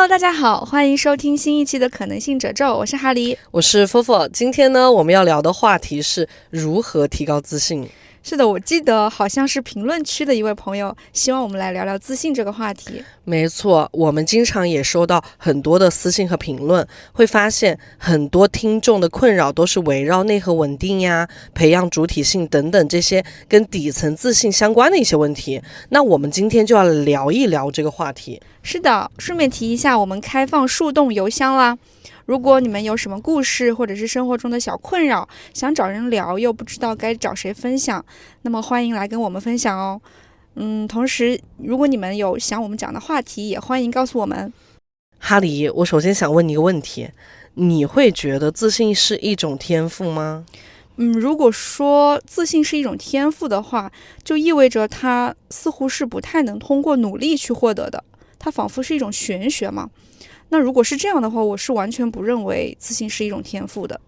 Hello， 大家好，欢迎收听新一期的可能性褶皱，我是哈黎，我是 Fofo。今天呢，我们要聊的话题是如何提高自信。是的，我记得好像是评论区的一位朋友希望我们来聊聊自信这个话题。没错，我们经常也收到很多的私信和评论，会发现很多听众的困扰都是围绕内核稳定呀、培养主体性等等这些跟底层自信相关的一些问题。那我们今天就要聊一聊这个话题。是的，顺便提一下，我们开放树洞邮箱啦。如果你们有什么故事或者是生活中的小困扰，想找人聊又不知道该找谁分享，那么欢迎来跟我们分享哦。同时如果你们有想我们讲的话题，也欢迎告诉我们。哈黎，我首先想问你一个问题，你会觉得自信是一种天赋吗？如果说自信是一种天赋的话，就意味着它似乎是不太能通过努力去获得的，它仿佛是一种玄学嘛。那如果是这样的话，我是完全不认为自信是一种天赋的，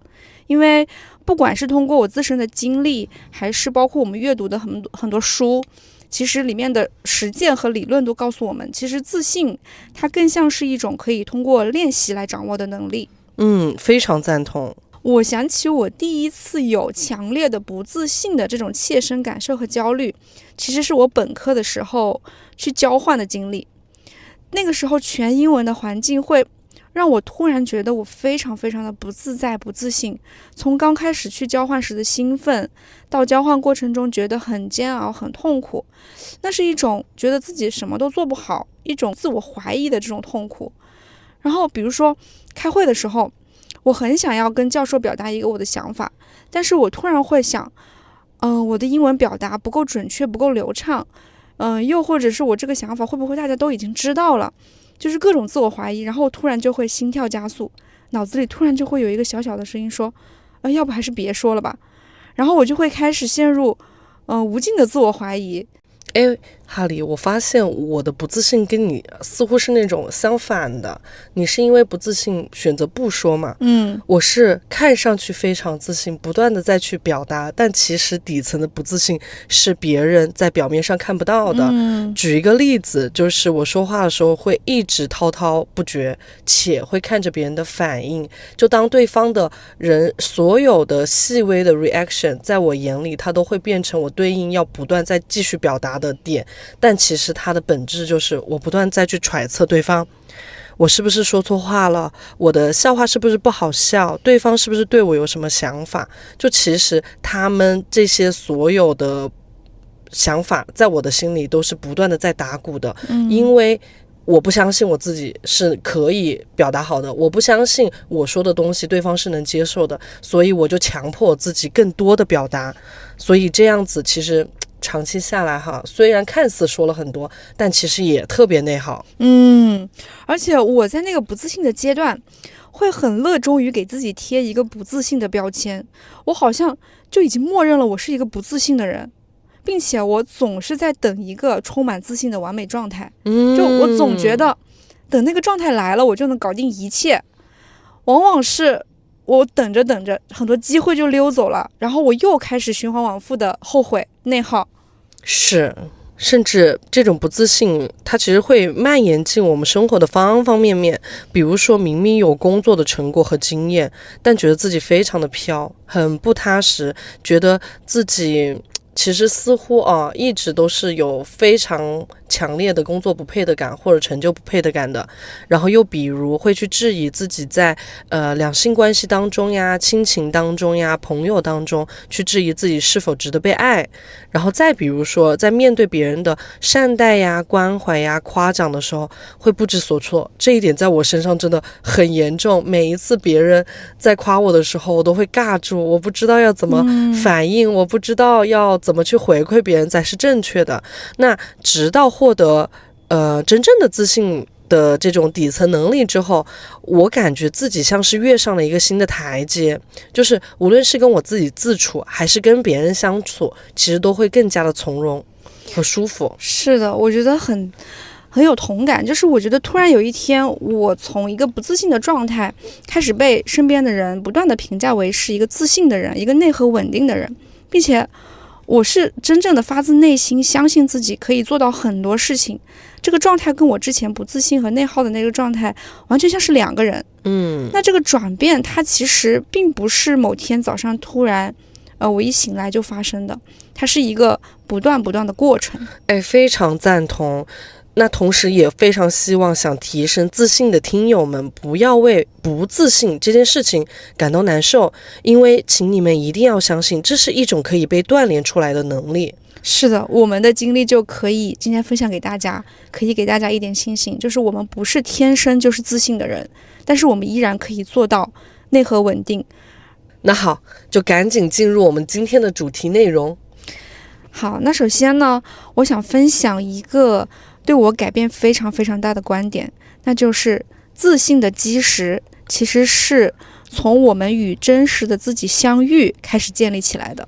因为不管是通过我自身的经历，还是包括我们阅读的很多书，其实里面的实践和理论都告诉我们，其实自信它更像是一种可以通过练习来掌握的能力。非常赞同。我想起我第一次有强烈的不自信的这种切身感受和焦虑，其实是我本科的时候去交换的经历。那个时候全英文的环境会让我突然觉得我非常非常的不自在不自信，从刚开始去交换时的兴奋，到交换过程中觉得很煎熬很痛苦，那是一种觉得自己什么都做不好，一种自我怀疑的这种痛苦。然后比如说开会的时候，我很想要跟教授表达一个我的想法，但是我突然会想我的英文表达不够准确不够流畅，又或者是我这个想法会不会大家都已经知道了，就是各种自我怀疑，然后突然就会心跳加速，脑子里突然就会有一个小小的声音说要不还是别说了吧，然后我就会开始陷入无尽的自我怀疑。哈黎，我发现我的不自信跟你似乎是那种相反的，你是因为不自信选择不说嘛？我是看上去非常自信，不断的再去表达，但其实底层的不自信是别人在表面上看不到的。举一个例子，就是我说话的时候会一直滔滔不绝，且会看着别人的反应，就当对方的人所有的细微的 reaction 在我眼里，它都会变成我对应要不断再继续表达的点，但其实它的本质就是我不断再去揣测对方，我是不是说错话了，我的笑话是不是不好笑，对方是不是对我有什么想法，就其实他们这些所有的想法在我的心里都是不断的在打鼓的。因为我不相信我自己是可以表达好的，我不相信我说的东西对方是能接受的，所以我就强迫我自己更多的表达，所以这样子其实长期下来虽然看似说了很多，但其实也特别内耗。而且我在那个不自信的阶段会很热衷于给自己贴一个不自信的标签，我好像就已经默认了我是一个不自信的人，并且我总是在等一个充满自信的完美状态。就我总觉得等那个状态来了我就能搞定一切，往往是我等着等着很多机会就溜走了，然后我又开始循环往复的后悔内耗。是，甚至这种不自信它其实会蔓延进我们生活的方方面面，比如说明明有工作的成果和经验，但觉得自己非常的飘，很不踏实，觉得自己其实似乎一直都是有非常强烈的工作不配的感或者成就不配的感的。然后又比如会去质疑自己在两性关系当中呀、亲情当中呀、朋友当中去质疑自己是否值得被爱。然后再比如说在面对别人的善待呀、关怀呀、夸奖的时候会不知所措，这一点在我身上真的很严重，每一次别人在夸我的时候我都会尬住，我不知道要怎么反应，我不知道要怎么去回馈别人才是正确的。那直到获得真正的自信的这种底层能力之后，我感觉自己像是跃上了一个新的台阶，就是无论是跟我自己自处还是跟别人相处，其实都会更加的从容和舒服。是的，我觉得很有同感，就是我觉得突然有一天我从一个不自信的状态开始被身边的人不断的评价为是一个自信的人，一个内核稳定的人，并且我是真正的发自内心相信自己可以做到很多事情，这个状态跟我之前不自信和内耗的那个状态完全像是两个人。那这个转变它其实并不是某天早上突然我一醒来就发生的，它是一个不断的过程。非常赞同。那同时也非常希望想提升自信的听友们不要为不自信这件事情感到难受，因为请你们一定要相信这是一种可以被锻炼出来的能力。是的，我们的经历就可以今天分享给大家，可以给大家一点信心，就是我们不是天生就是自信的人，但是我们依然可以做到内核稳定。那好，就赶紧进入我们今天的主题内容。好，那首先呢，我想分享一个对我改变非常大的观点，那就是自信的基石其实是从我们与真实的自己相遇开始建立起来的。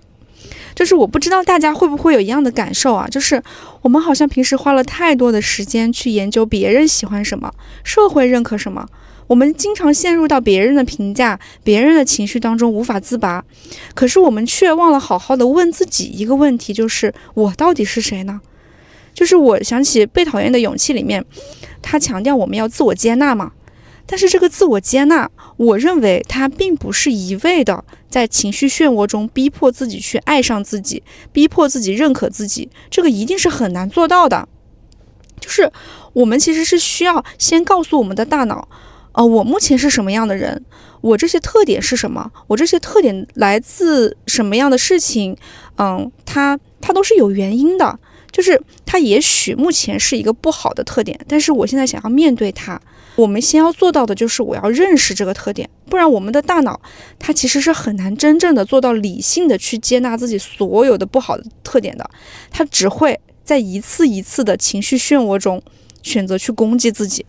就是我不知道大家会不会有一样的感受啊，就是我们好像平时花了太多的时间去研究别人喜欢什么，社会认可什么，我们经常陷入到别人的评价、别人的情绪当中无法自拔，可是我们却忘了好好的问自己一个问题，就是我到底是谁呢？就是我想起《被讨厌的勇气》里面，他强调我们要自我接纳嘛，但是这个自我接纳，我认为它并不是一味的在情绪漩涡中逼迫自己去爱上自己，逼迫自己认可自己，这个一定是很难做到的。就是我们其实是需要先告诉我们的大脑，我目前是什么样的人，我这些特点是什么，我这些特点来自什么样的事情，它都是有原因的。就是它也许目前是一个不好的特点，但是我现在想要面对它，我们先要做到的就是我要认识这个特点，不然我们的大脑它其实是很难真正的做到理性的去接纳自己所有的不好的特点的，它只会在一次一次的情绪漩涡中选择去攻击自己。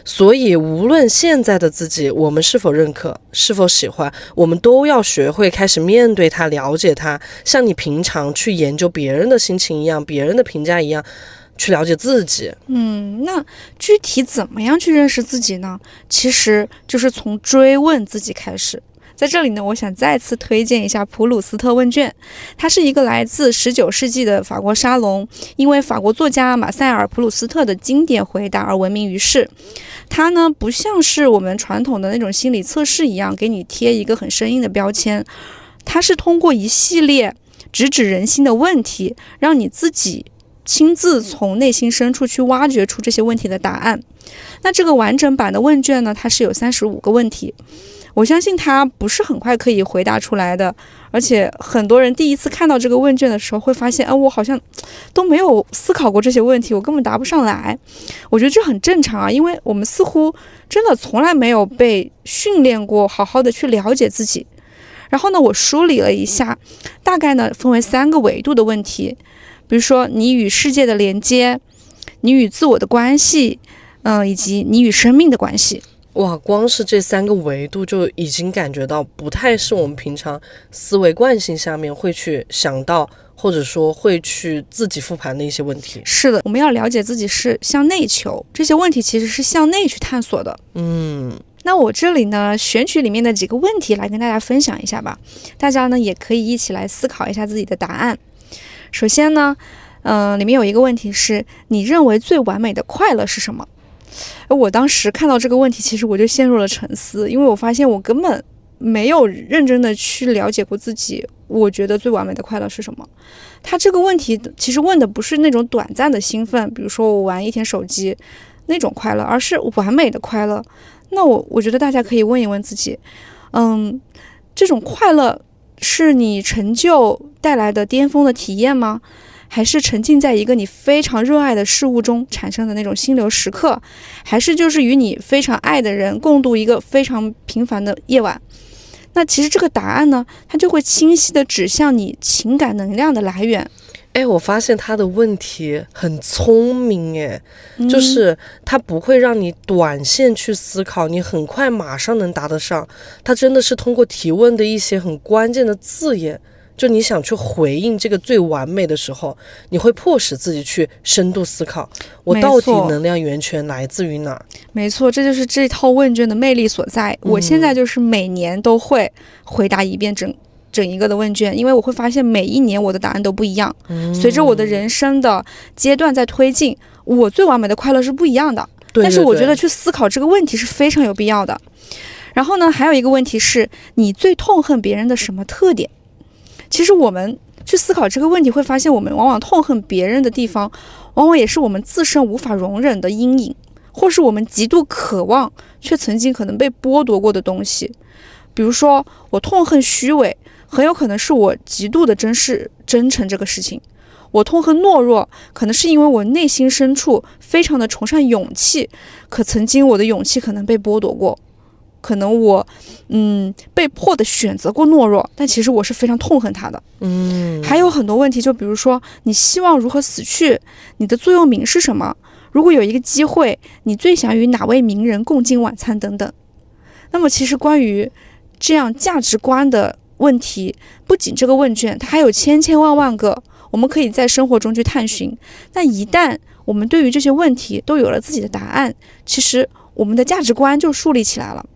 所以无论现在的自己我们是否认可，是否喜欢，我们都要学会开始面对它，了解它，像你平常去研究别人的心情一样，别人的评价一样，去了解自己。那具体怎么样去认识自己呢？其实就是从追问自己开始。在这里呢，我想再次推荐一下普鲁斯特问卷，它是一个来自19世纪的法国沙龙，因为法国作家马塞尔·普鲁斯特的经典回答而闻名于世。它呢，不像是我们传统的那种心理测试一样给你贴一个很生硬的标签，它是通过一系列直指人心的问题，让你自己亲自从内心深处去挖掘出这些问题的答案。那这个完整版的问卷呢，它是有35个问题，我相信它不是很快可以回答出来的，而且很多人第一次看到这个问卷的时候会发现，我好像都没有思考过这些问题，我根本答不上来。我觉得这很正常啊，因为我们似乎真的从来没有被训练过好好的去了解自己。然后呢，我梳理了一下，大概呢分为3个维度的问题，比如说你与世界的连接，你与自我的关系，以及你与生命的关系。哇，光是这3个维度就已经感觉到不太是我们平常思维惯性下面会去想到，或者说会去自己复盘的一些问题。是的，我们要了解自己是向内求，这些问题其实是向内去探索的。那我这里呢选取里面的几个问题来跟大家分享一下吧，大家呢也可以一起来思考一下自己的答案。首先呢，里面有一个问题是，你认为最完美的快乐是什么？我当时看到这个问题，其实我就陷入了沉思，因为我发现我根本没有认真的去了解过自己，我觉得最完美的快乐是什么。他这个问题其实问的不是那种短暂的兴奋，比如说我玩一天手机那种快乐，而是完美的快乐。那我觉得大家可以问一问自己，这种快乐是你成就带来的巅峰的体验吗？还是沉浸在一个你非常热爱的事物中产生的那种心流时刻？还是就是与你非常爱的人共度一个非常平凡的夜晚？那其实这个答案呢，它就会清晰地指向你情感能量的来源。我发现他的问题很聪明就是他不会让你短线去思考，你很快马上能答得上，他真的是通过提问的一些很关键的字眼，就你想去回应这个最完美的时候，你会迫使自己去深度思考，我到底能量源泉来自于哪？没错，这就是这套问卷的魅力所在。我现在就是每年都会回答一遍整一个的问卷，因为我会发现每一年我的答案都不一样，随着我的人生的阶段在推进，我最完美的快乐是不一样的。但是我觉得去思考这个问题是非常有必要的。然后呢，还有一个问题是，你最痛恨别人的什么特点？其实我们去思考这个问题，会发现我们往往痛恨别人的地方，往往也是我们自身无法容忍的阴影，或是我们极度渴望却曾经可能被剥夺过的东西。比如说，我痛恨虚伪，很有可能是我极度的真诚这个事情。我痛恨懦弱，可能是因为我内心深处非常的崇尚勇气，可曾经我的勇气可能被剥夺过，可能我被迫的选择过懦弱，但其实我是非常痛恨它的。还有很多问题，就比如说你希望如何死去，你的座右铭是什么，如果有一个机会，你最想与哪位名人共进晚餐等等。那么其实关于这样价值观的问题，不仅这个问卷，它还有千千万万个我们可以在生活中去探寻。但一旦我们对于这些问题都有了自己的答案，其实我们的价值观就树立起来了。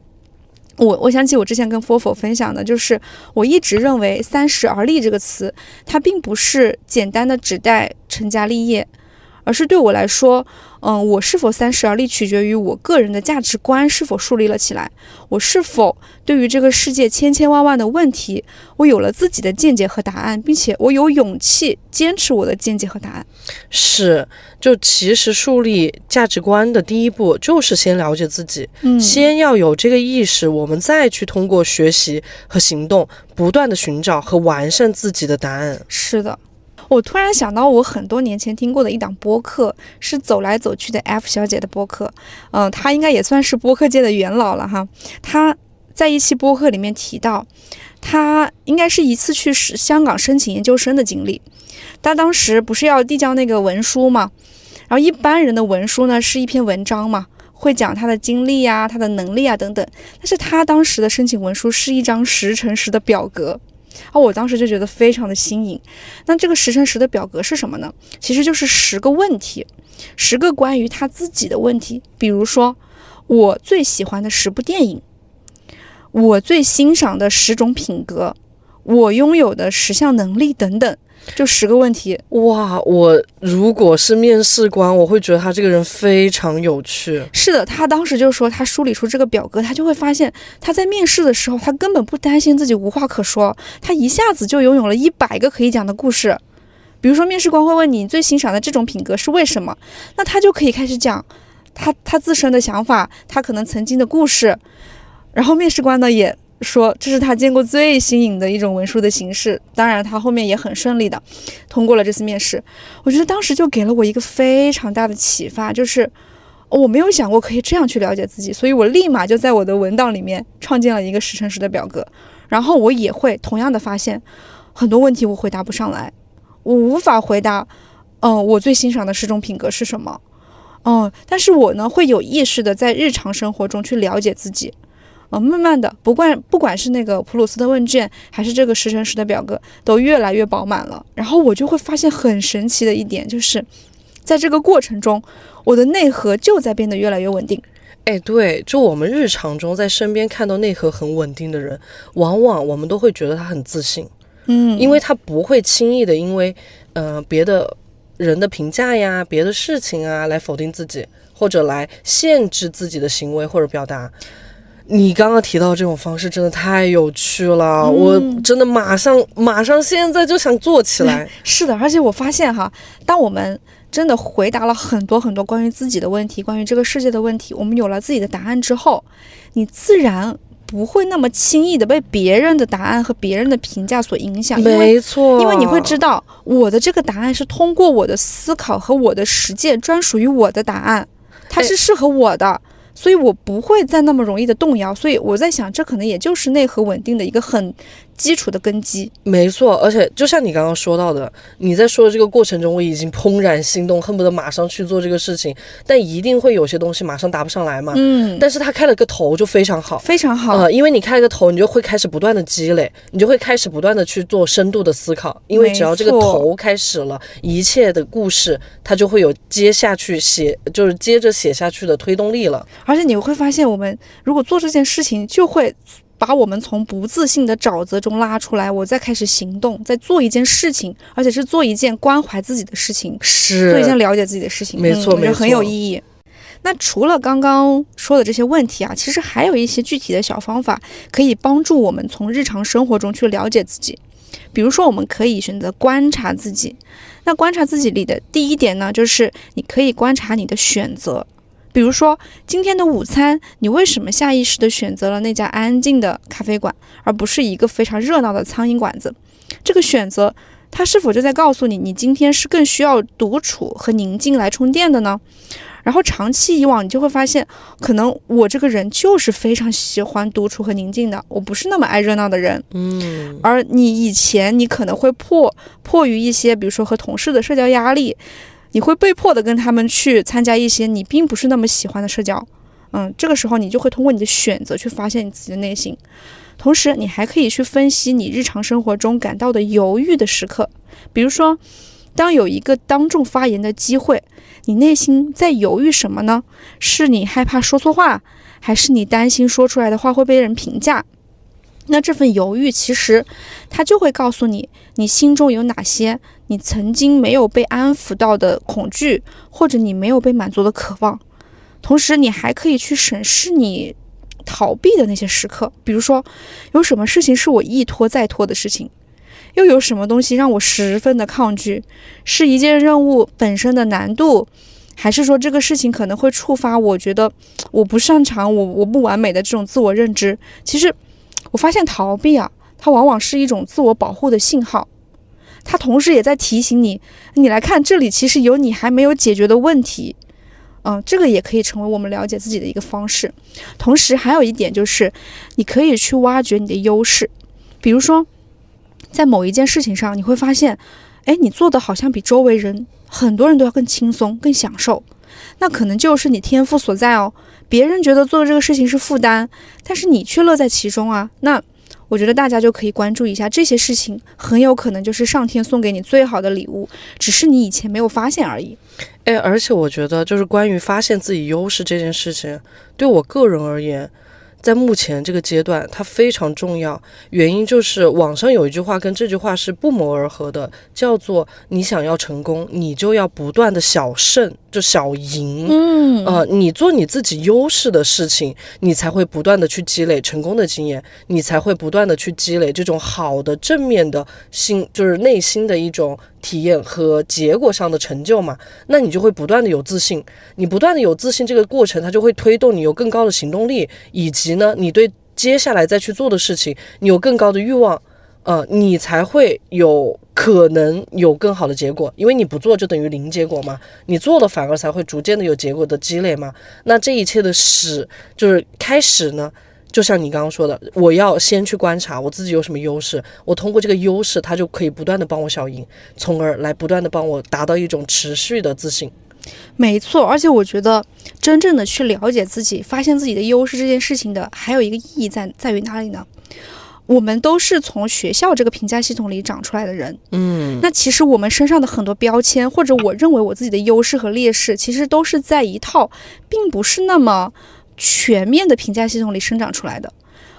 我想起我之前跟 Fofo 分享的，就是我一直认为30而立这个词，它并不是简单的指代成家立业，而是对我来说，我是否30而立取决于我个人的价值观是否树立了起来，我是否对于这个世界千千万万的问题，我有了自己的见解和答案，并且我有勇气坚持我的见解和答案。是，就其实树立价值观的第一步就是先了解自己，先要有这个意识，我们再去通过学习和行动不断的寻找和完善自己的答案。是的，我突然想到我很多年前听过的一档播客，是走来走去的 F 小姐的播客。她应该也算是播客界的元老了哈。她在一期播客里面提到，她应该是一次去香港申请研究生的经历。她当时不是要递交那个文书嘛，然后一般人的文书呢是一篇文章嘛，会讲他的经历啊、他的能力啊等等。但是她当时的申请文书是一张10×10的表格。我当时就觉得非常的新颖。那这个10×10的表格是什么呢？其实就是10个问题，10个关于他自己的问题。比如说，我最喜欢的10部电影，我最欣赏的10种品格，我拥有的10项能力等等，就10个问题。哇，我如果是面试官，我会觉得他这个人非常有趣。是的，他当时就说他梳理出这个表格，他就会发现他在面试的时候，他根本不担心自己无话可说，他一下子就拥有了100个可以讲的故事。比如说面试官会问你最欣赏的这种品格是为什么，那他就可以开始讲他自身的想法，他可能曾经的故事。然后面试官呢也说这是他见过最新颖的一种文书的形式，当然他后面也很顺利的通过了这次面试。我觉得当时就给了我一个非常大的启发，就是我没有想过可以这样去了解自己，所以我立马就在我的文档里面创建了一个10×10的表格。然后我也会同样的发现很多问题我回答不上来，我无法回答我最欣赏的10种品格是什么。但是我呢会有意识的在日常生活中去了解自己。慢慢的，不管是那个普鲁斯特问卷，还是这个10×10的表格，都越来越饱满了。然后我就会发现很神奇的一点，就是在这个过程中，我的内核就在变得越来越稳定。对，就我们日常中在身边看到内核很稳定的人，往往我们都会觉得他很自信，因为他不会轻易的因为别的人的评价呀、别的事情啊来否定自己，或者来限制自己的行为或者表达。你刚刚提到这种方式真的太有趣了，我真的马上现在就想做起来。是的，而且我发现哈，当我们真的回答了很多很多关于自己的问题，关于这个世界的问题，我们有了自己的答案之后，你自然不会那么轻易的被别人的答案和别人的评价所影响。没错，因为你会知道我的这个答案是通过我的思考和我的实践专属于我的答案，它是适合我的，所以我不会再那么容易的动摇。所以我在想，这可能也就是内核稳定的一个很基础的根基。没错，而且就像你刚刚说到的，你在说的这个过程中，我已经怦然心动，恨不得马上去做这个事情，但一定会有些东西马上答不上来嘛。但是他开了个头就非常好，非常好。因为你开了个头，你就会开始不断的积累，你就会开始不断的去做深度的思考，因为只要这个头开始了，一切的故事它就会有接着写下去的推动力了。而且你会发现，我们如果做这件事情，就会把我们从不自信的沼泽中拉出来，我再开始行动，再做一件事情，而且是做一件关怀自己的事情，做一件了解自己的事情，没错，我觉得很有意义。那除了刚刚说的这些问题啊，其实还有一些具体的小方法可以帮助我们从日常生活中去了解自己。比如说我们可以选择观察自己。那观察自己里的第一点呢，就是你可以观察你的选择。比如说今天的午餐，你为什么下意识地选择了那家安静的咖啡馆，而不是一个非常热闹的苍蝇馆子？这个选择它是否就在告诉你，你今天是更需要独处和宁静来充电的呢？然后长期以往，你就会发现，可能我这个人就是非常喜欢独处和宁静的，我不是那么爱热闹的人。而你以前你可能会迫于一些，比如说和同事的社交压力，你会被迫的跟他们去参加一些你并不是那么喜欢的社交。这个时候你就会通过你的选择去发现你自己的内心。同时你还可以去分析你日常生活中感到的犹豫的时刻，比如说当有一个当众发言的机会，你内心在犹豫什么呢？是你害怕说错话，还是你担心说出来的话会被人评价？那这份犹豫其实它就会告诉你，你心中有哪些你曾经没有被安抚到的恐惧，或者你没有被满足的渴望。同时你还可以去审视你逃避的那些时刻，比如说有什么事情是我一拖再拖的事情，又有什么东西让我十分的抗拒，是一件任务本身的难度，还是说这个事情可能会触发我觉得我不擅长，我不完美的这种自我认知。其实我发现逃避啊，它往往是一种自我保护的信号，它同时也在提醒你，你来看这里其实有你还没有解决的问题。这个也可以成为我们了解自己的一个方式。同时还有一点就是，你可以去挖掘你的优势。比如说在某一件事情上，你会发现你做的好像比周围人很多人都要更轻松更享受，那可能就是你天赋所在哦。别人觉得做这个事情是负担，但是你却乐在其中啊。那我觉得大家就可以关注一下这些事情，很有可能就是上天送给你最好的礼物，只是你以前没有发现而已。而且我觉得就是关于发现自己优势这件事情，对我个人而言，在目前这个阶段它非常重要。原因就是网上有一句话跟这句话是不谋而合的，叫做你想要成功，你就要不断的小胜，就小赢。你做你自己优势的事情，你才会不断的去积累成功的经验，你才会不断的去积累这种好的正面的就是内心的一种体验和结果上的成就嘛。那你就会不断的有自信，你不断的有自信，这个过程它就会推动你有更高的行动力，以及呢你对接下来再去做的事情你有更高的欲望，你才会有可能有更好的结果。因为你不做就等于零结果嘛，你做了反而才会逐渐的有结果的积累嘛。那这一切的就是开始呢，就像你刚刚说的，我要先去观察我自己有什么优势，我通过这个优势它就可以不断的帮我小赢，从而来不断的帮我达到一种持续的自信。没错，而且我觉得真正的去了解自己，发现自己的优势这件事情的还有一个意义在于哪里呢？我们都是从学校这个评价系统里长出来的人，那其实我们身上的很多标签，或者我认为我自己的优势和劣势，其实都是在一套并不是那么全面的评价系统里生长出来的。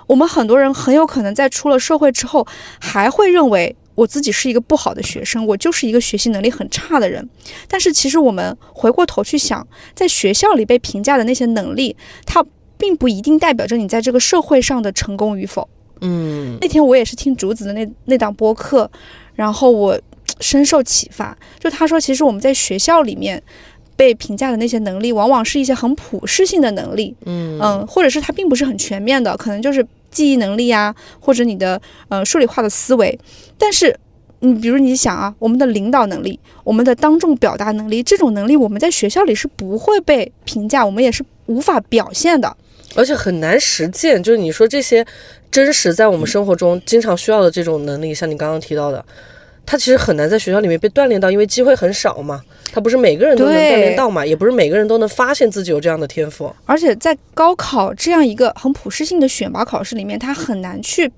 我们很多人很有可能在出了社会之后，还会认为我自己是一个不好的学生，我就是一个学习能力很差的人。但是其实我们回过头去想，在学校里被评价的那些能力，它并不一定代表着你在这个社会上的成功与否。那天我也是听竹子的那档播客，然后我深受启发。就他说，其实我们在学校里面被评价的那些能力，往往是一些很普适性的能力，或者是它并不是很全面的，可能就是记忆能力啊，或者你的数理化的思维。但是比如你想啊，我们的领导能力，我们的当众表达能力，这种能力我们在学校里是不会被评价，我们也是无法表现的，而且很难实践。就是你说这些真实在我们生活中经常需要的这种能力，像你刚刚提到的，它其实很难在学校里面被锻炼到，因为机会很少嘛，它不是每个人都能锻炼到嘛，也不是每个人都能发现自己有这样的天赋。而且在高考这样一个很普适性的选拔考试里面，它很难去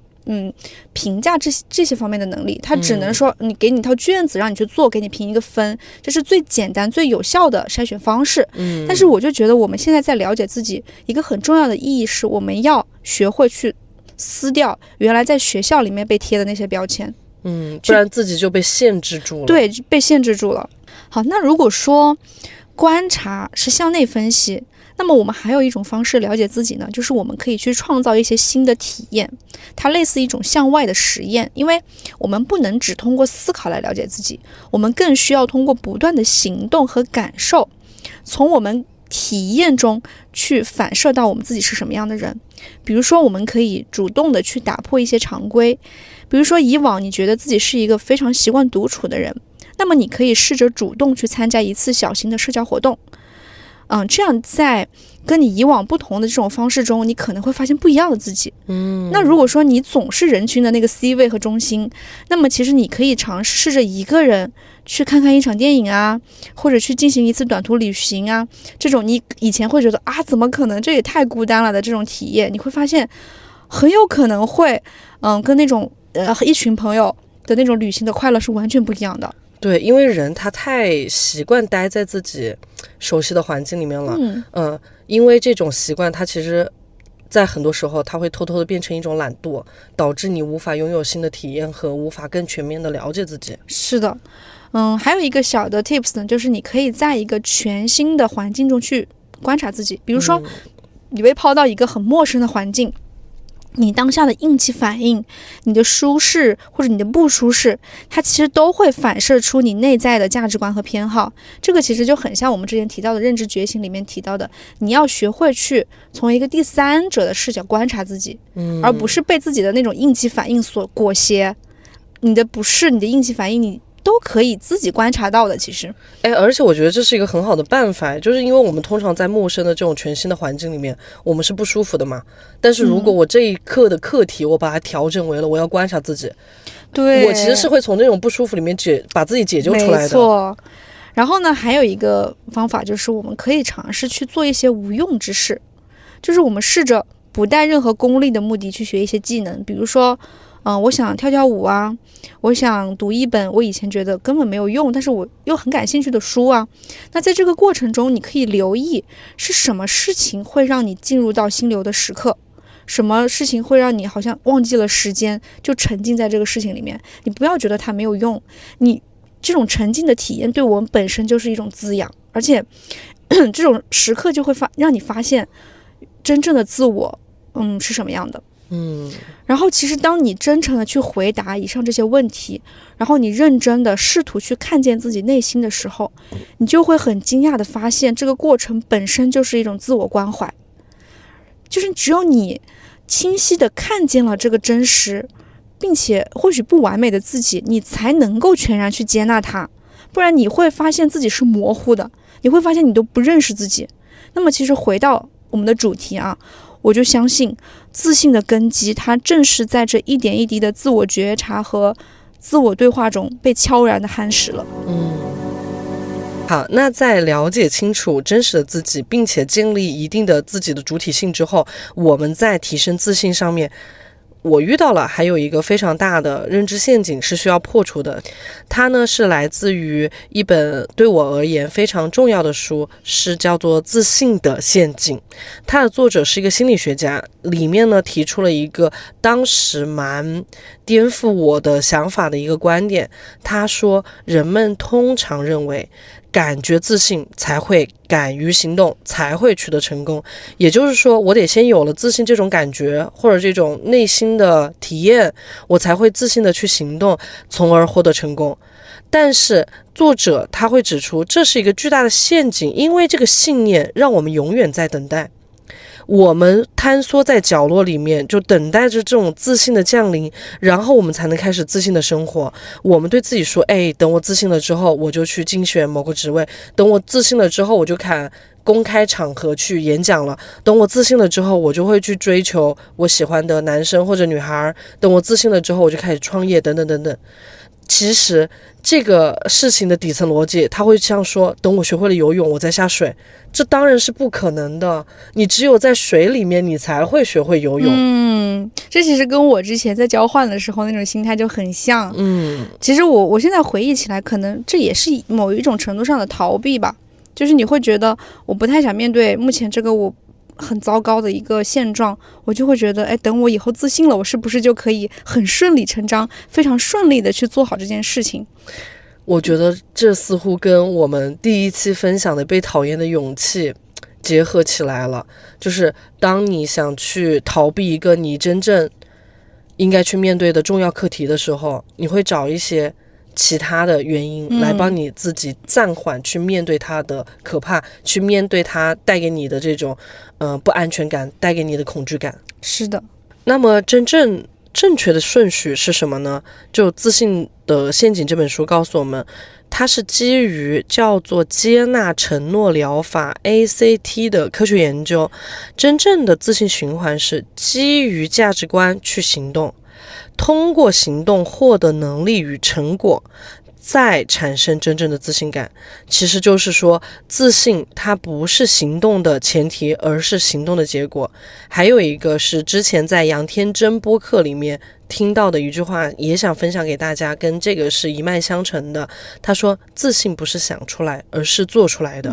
评价这些方面的能力，它只能说你给你一套卷子让你去做，给你评一个分，这是最简单最有效的筛选方式。但是我就觉得我们现在在了解自己一个很重要的意义是，我们要学会去撕掉原来在学校里面被贴的那些标签。不然自己就被限制住了。对，被限制住了。好，那如果说观察是向内分析，那么我们还有一种方式了解自己呢，就是我们可以去创造一些新的体验，它类似一种向外的实验。因为我们不能只通过思考来了解自己，我们更需要通过不断的行动和感受，从我们体验中去反射到我们自己是什么样的人。比如说我们可以主动的去打破一些常规，比如说以往你觉得自己是一个非常习惯独处的人，那么你可以试着主动去参加一次小型的社交活动。这样在跟你以往不同的这种方式中，你可能会发现不一样的自己。那如果说你总是人群的那个 C 位和中心，那么其实你可以尝试着一个人去看看一场电影啊，或者去进行一次短途旅行啊，这种你以前会觉得怎么可能，这也太孤单了的这种体验，你会发现很有可能会跟那种一群朋友的那种旅行的快乐是完全不一样的。对，因为人他太习惯待在自己熟悉的环境里面了。因为这种习惯，它其实在很多时候它会偷偷的变成一种懒惰，导致你无法拥有新的体验和无法更全面的了解自己。是的。还有一个小的 tips 呢，就是你可以在一个全新的环境中去观察自己。比如说你被抛到一个很陌生的环境，你当下的应激反应，你的舒适或者你的不舒适，它其实都会反射出你内在的价值观和偏好。这个其实就很像我们之前提到的认知觉醒里面提到的，你要学会去从一个第三者的视角观察自己，而不是被自己的那种应激反应所裹挟。你的不适，你的应激反应，你都可以自己观察到的。其实而且我觉得这是一个很好的办法，就是因为我们通常在陌生的这种全新的环境里面，我们是不舒服的嘛。但是如果我这一刻的课题我把它调整为了我要观察自己，对，我其实是会从那种不舒服里面把自己解救出来的。没错。然后呢，还有一个方法就是我们可以尝试去做一些无用之事，就是我们试着不带任何功利的目的去学一些技能。比如说我想跳跳舞啊，我想读一本我以前觉得根本没有用但是我又很感兴趣的书啊。那在这个过程中，你可以留意是什么事情会让你进入到心流的时刻，什么事情会让你好像忘记了时间，就沉浸在这个事情里面。你不要觉得它没有用，你这种沉浸的体验对我们本身就是一种滋养，而且这种时刻就会让你发现真正的自我是什么样的。然后其实当你真诚的去回答以上这些问题，然后你认真的试图去看见自己内心的时候，你就会很惊讶的发现这个过程本身就是一种自我关怀。就是只有你清晰的看见了这个真实并且或许不完美的自己，你才能够全然去接纳它，不然你会发现自己是模糊的，你会发现你都不认识自己。那么其实回到我们的主题啊，我就相信自信的根基，它正是在这一点一滴的自我觉察和自我对话中被悄然的夯实了。好，那在了解清楚真实的自己，并且建立一定的自己的主体性之后，我们在提升自信上面，我遇到了还有一个非常大的认知陷阱是需要破除的。它呢是来自于一本对我而言非常重要的书，是叫做《自信的陷阱》。它的作者是一个心理学家，里面呢提出了一个当时蛮颠覆我的想法的一个观点。他说，人们通常认为感觉自信才会敢于行动，才会取得成功。也就是说，我得先有了自信这种感觉或者这种内心的体验，我才会自信的去行动，从而获得成功。但是作者他会指出，这是一个巨大的陷阱，因为这个信念让我们永远在等待，我们坍缩在角落里面，就等待着这种自信的降临，然后我们才能开始自信的生活。我们对自己说，等我自信了之后，我就去竞选某个职位，等我自信了之后，我就看公开场合去演讲了，等我自信了之后，我就会去追求我喜欢的男生或者女孩，等我自信了之后，我就开始创业，等等等等。其实这个事情的底层逻辑，他会像说，等我学会了游泳，我再下水，这当然是不可能的。你只有在水里面，你才会学会游泳。这其实跟我之前在交换的时候那种心态就很像。其实我现在回忆起来，可能这也是某一种程度上的逃避吧。就是你会觉得我不太想面对目前这个我很糟糕的一个现状，我就会觉得，哎，等我以后自信了，我是不是就可以很顺理成章、非常顺利的去做好这件事情？我觉得这似乎跟我们第一期分享的被讨厌的勇气结合起来了。就是当你想去逃避一个你真正应该去面对的重要课题的时候，你会找一些其他的原因来帮你自己暂缓去面对它的可怕，去面对它带给你的这种不安全感，带给你的恐惧感。是的。那么真正正确的顺序是什么呢？就《自信的陷阱》这本书告诉我们，它是基于叫做接纳承诺疗法 ACT 的科学研究。真正的自信循环是基于价值观去行动，通过行动获得能力与成果，再产生真正的自信感。其实就是说，自信它不是行动的前提，而是行动的结果。还有一个是之前在杨天真播客里面听到的一句话，也想分享给大家，跟这个是一脉相承的。他说，自信不是想出来，而是做出来的。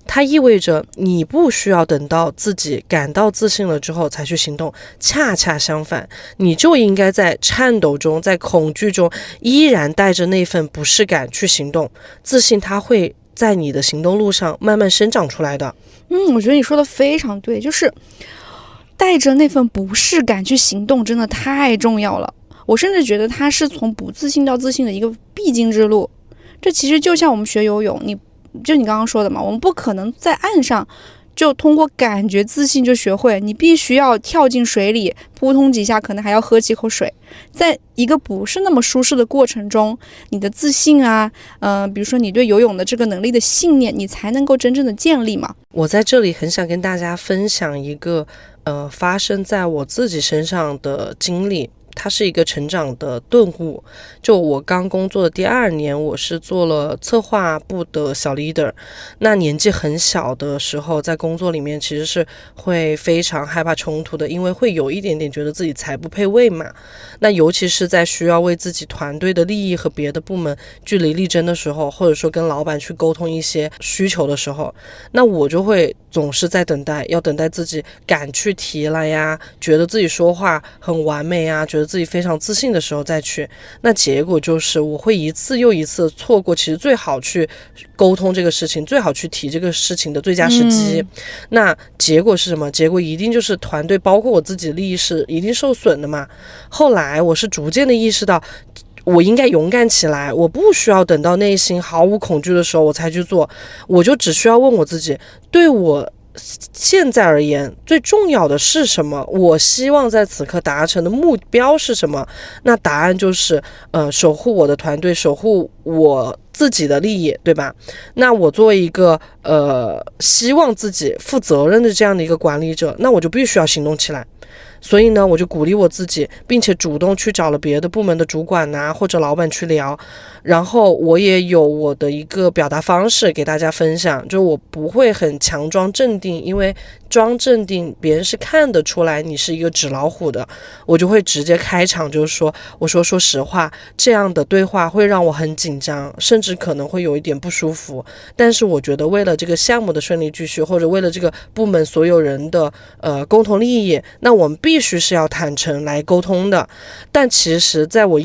它意味着你不需要等到自己感到自信了之后才去行动，恰恰相反，你就应该在颤抖中，在恐惧中，依然带着那份不适感去行动。自信它会在你的行动路上慢慢生长出来的。我觉得你说的非常对，就是带着那份不适感去行动真的太重要了。我甚至觉得它是从不自信到自信的一个必经之路。这其实就像我们学游泳，你刚刚说的嘛，我们不可能在岸上就通过感觉自信就学会，你必须要跳进水里扑通几下，可能还要喝几口水，在一个不是那么舒适的过程中，你的自信啊，比如说你对游泳的这个能力的信念，你才能够真正的建立嘛。我在这里很想跟大家分享一个发生在我自己身上的经历。它是一个成长的顿悟。就我刚工作的第2年，我是做了策划部的小 leader。那年纪很小的时候，在工作里面其实是会非常害怕冲突的，因为会有一点点觉得自己才不配位嘛。那尤其是在需要为自己团队的利益和别的部门据理力争的时候，或者说跟老板去沟通一些需求的时候，那我就会总是在等待，要等待自己敢去提了呀，觉得自己说话很完美呀，觉得自己非常自信的时候再去。那结果就是我会一次又一次错过其实最好去沟通这个事情，最好去提这个事情的最佳时机。那结果是什么？结果一定就是团队包括我自己的利益是一定受损的嘛。后来我是逐渐的意识到，我应该勇敢起来，我不需要等到内心毫无恐惧的时候我才去做，我就只需要问我自己，对我现在而言最重要的是什么？我希望在此刻达成的目标是什么？那答案就是守护我的团队，守护我自己的利益，对吧？那我作为一个希望自己负责任的这样的一个管理者，那我就必须要行动起来。所以呢，我就鼓励我自己，并且主动去找了别的部门的主管啊，或者老板去聊。然后我也有我的一个表达方式给大家分享，就我不会很强装镇定，因为装镇定别人是看得出来你是一个纸老虎的。我就会直接开场，就是说，我说实话，这样的对话会让我很紧张，甚至可能会有一点不舒服。但是我觉得为了这个项目的顺利继续，或者为了这个部门所有人的共同利益，那我们必须是要坦诚来沟通的。但其实在我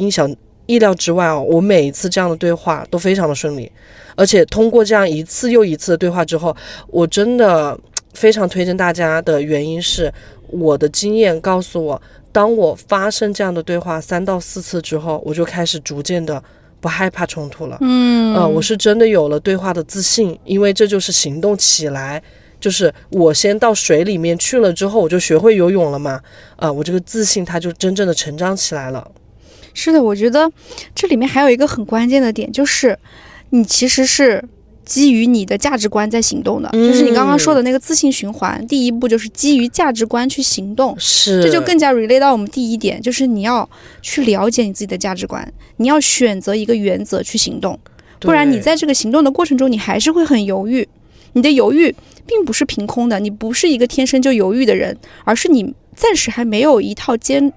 意料之外我每一次这样的对话都非常的顺利，而且通过这样一次又一次的对话之后，我真的非常推荐大家的原因是，我的经验告诉我，当我发生这样的对话3到4次之后，我就开始逐渐的不害怕冲突了。我是真的有了对话的自信，因为这就是行动起来，就是我先到水里面去了之后，我就学会游泳了嘛。我这个自信它就真正的成长起来了。是的，我觉得这里面还有一个很关键的点，就是你其实是基于你的价值观在行动的，就是你刚刚说的那个自信循环，第一步就是基于价值观去行动。是，这就更加 relate 到我们第一点，就是你要去了解你自己的价值观，你要选择一个原则去行动，不然你在这个行动的过程中，你还是会很犹豫。你的犹豫并不是凭空的，你不是一个天生就犹豫的人，而是你暂时还没有一套坚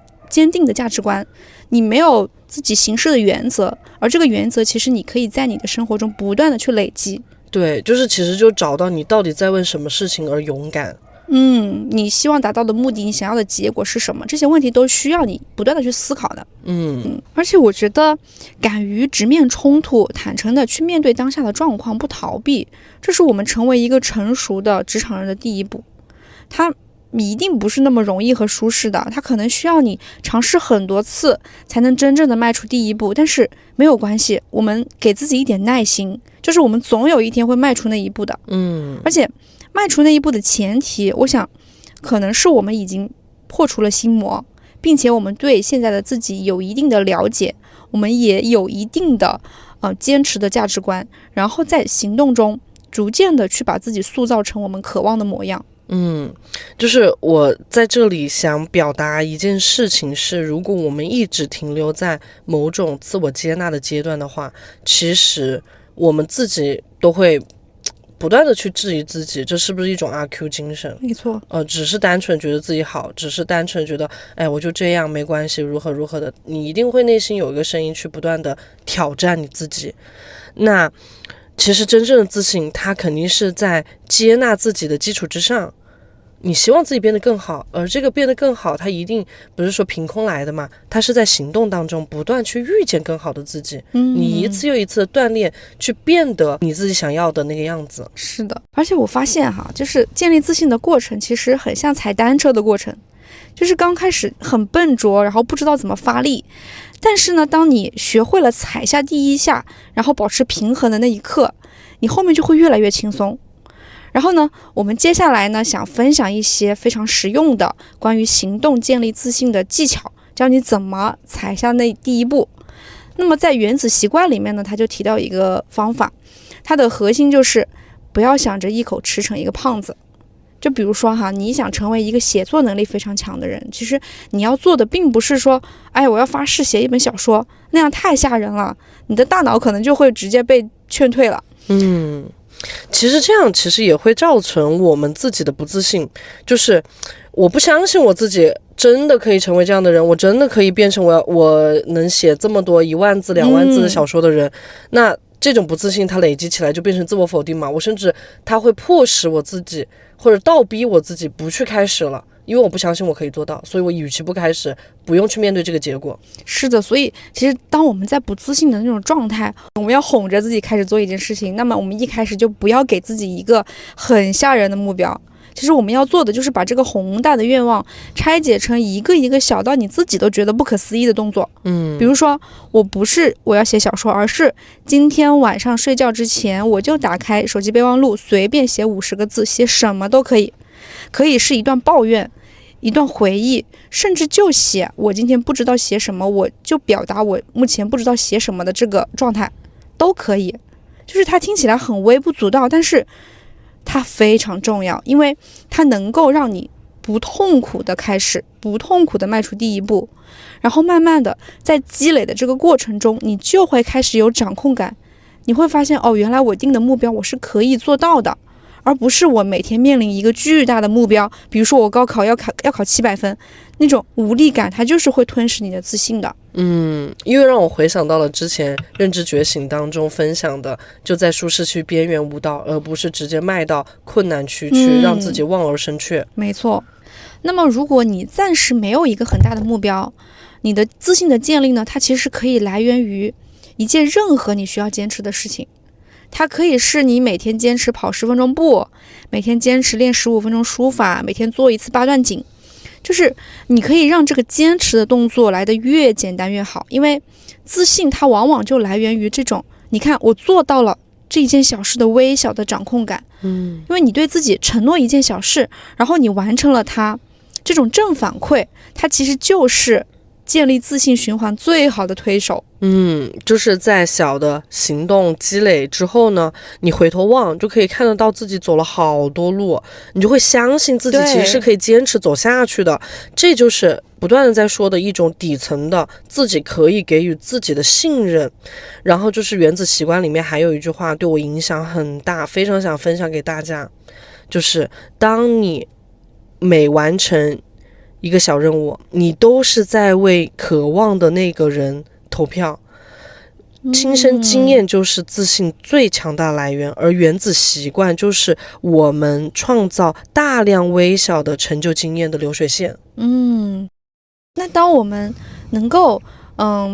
定的价值观，你没有自己行事的原则，而这个原则其实你可以在你的生活中不断的去累积。对，就是其实就找到你到底在为什么事情而勇敢。你希望达到的目的，你想要的结果是什么？这些问题都需要你不断的去思考的。而且我觉得敢于直面冲突，坦诚的去面对当下的状况，不逃避，这是我们成为一个成熟的职场人的第一步。它一定不是那么容易和舒适的，它可能需要你尝试很多次才能真正的迈出第一步，但是没有关系，我们给自己一点耐心，就是我们总有一天会迈出那一步的。而且迈出那一步的前提，我想可能是我们已经破除了心魔，并且我们对现在的自己有一定的了解，我们也有一定的坚持的价值观，然后在行动中逐渐的去把自己塑造成我们渴望的模样。就是我在这里想表达一件事情是，如果我们一直停留在某种自我接纳的阶段的话，其实我们自己都会不断的去质疑自己，这是不是一种阿 Q 精神？没错，只是单纯觉得自己好，只是单纯觉得，我就这样没关系，如何如何的，你一定会内心有一个声音去不断的挑战你自己。那其实真正的自信，它肯定是在接纳自己的基础之上。你希望自己变得更好，而这个变得更好，它一定不是说凭空来的嘛，它是在行动当中不断去遇见更好的自己，你一次又一次的锻炼，去变得你自己想要的那个样子。是的，而且我发现就是建立自信的过程其实很像踩单车的过程，就是刚开始很笨拙，然后不知道怎么发力，但是呢，当你学会了踩下第一下，然后保持平衡的那一刻，你后面就会越来越轻松。然后呢，我们接下来呢，想分享一些非常实用的关于行动建立自信的技巧，教你怎么踩下那第一步。那么在原子习惯里面呢，他就提到一个方法，它的核心就是不要想着一口吃成一个胖子。就比如说你想成为一个写作能力非常强的人，其实你要做的并不是说，我要发誓写一本小说，那样太吓人了，你的大脑可能就会直接被劝退了。其实这样其实也会造成我们自己的不自信，就是我不相信我自己真的可以成为这样的人，我真的可以变成我能写这么多1万字2万字的小说的人，那这种不自信它累积起来就变成自我否定嘛，我甚至它会迫使我自己或者倒逼我自己不去开始了，因为我不相信我可以做到，所以我与其不开始，不用去面对这个结果。是的，所以其实当我们在不自信的那种状态，我们要哄着自己开始做一件事情，那么我们一开始就不要给自己一个很吓人的目标。其实我们要做的就是把这个宏大的愿望拆解成一个一个小到你自己都觉得不可思议的动作。比如说我要写小说，而是今天晚上睡觉之前，我就打开手机备忘录，随便写50个字，写什么都可以，可以是一段抱怨，一段回忆，甚至就写我今天不知道写什么，我就表达我目前不知道写什么的这个状态都可以。就是它听起来很微不足道，但是它非常重要，因为它能够让你不痛苦的开始，不痛苦的迈出第一步，然后慢慢的在积累的这个过程中，你就会开始有掌控感，你会发现原来我定的目标我是可以做到的，而不是我每天面临一个巨大的目标，比如说我高考要考700分，那种无力感它就是会吞噬你的自信的。因为让我回想到了之前认知觉醒当中分享的，就在舒适区边缘舞蹈，而不是直接迈到困难区去让自己望而生却。没错。那么如果你暂时没有一个很大的目标，你的自信的建立呢，它其实可以来源于一件任何你需要坚持的事情。它可以是你每天坚持跑10分钟步，每天坚持练15分钟书法，每天做一次8段锦，就是你可以让这个坚持的动作来得越简单越好，因为自信它往往就来源于这种，你看我做到了这一件小事的微小的掌控感。因为你对自己承诺一件小事，然后你完成了它，这种正反馈它其实就是建立自信循环最好的推手。就是在小的行动积累之后呢，你回头望就可以看得到自己走了好多路，你就会相信自己其实是可以坚持走下去的。这就是不断的在说的一种底层的自己可以给予自己的信任。然后就是原子习惯里面还有一句话对我影响很大，非常想分享给大家，就是当你每完成一个小任务，你都是在为渴望的那个人投票。亲身经验就是自信最强大来源，而原子习惯就是我们创造大量微小的成就经验的流水线。那当我们能够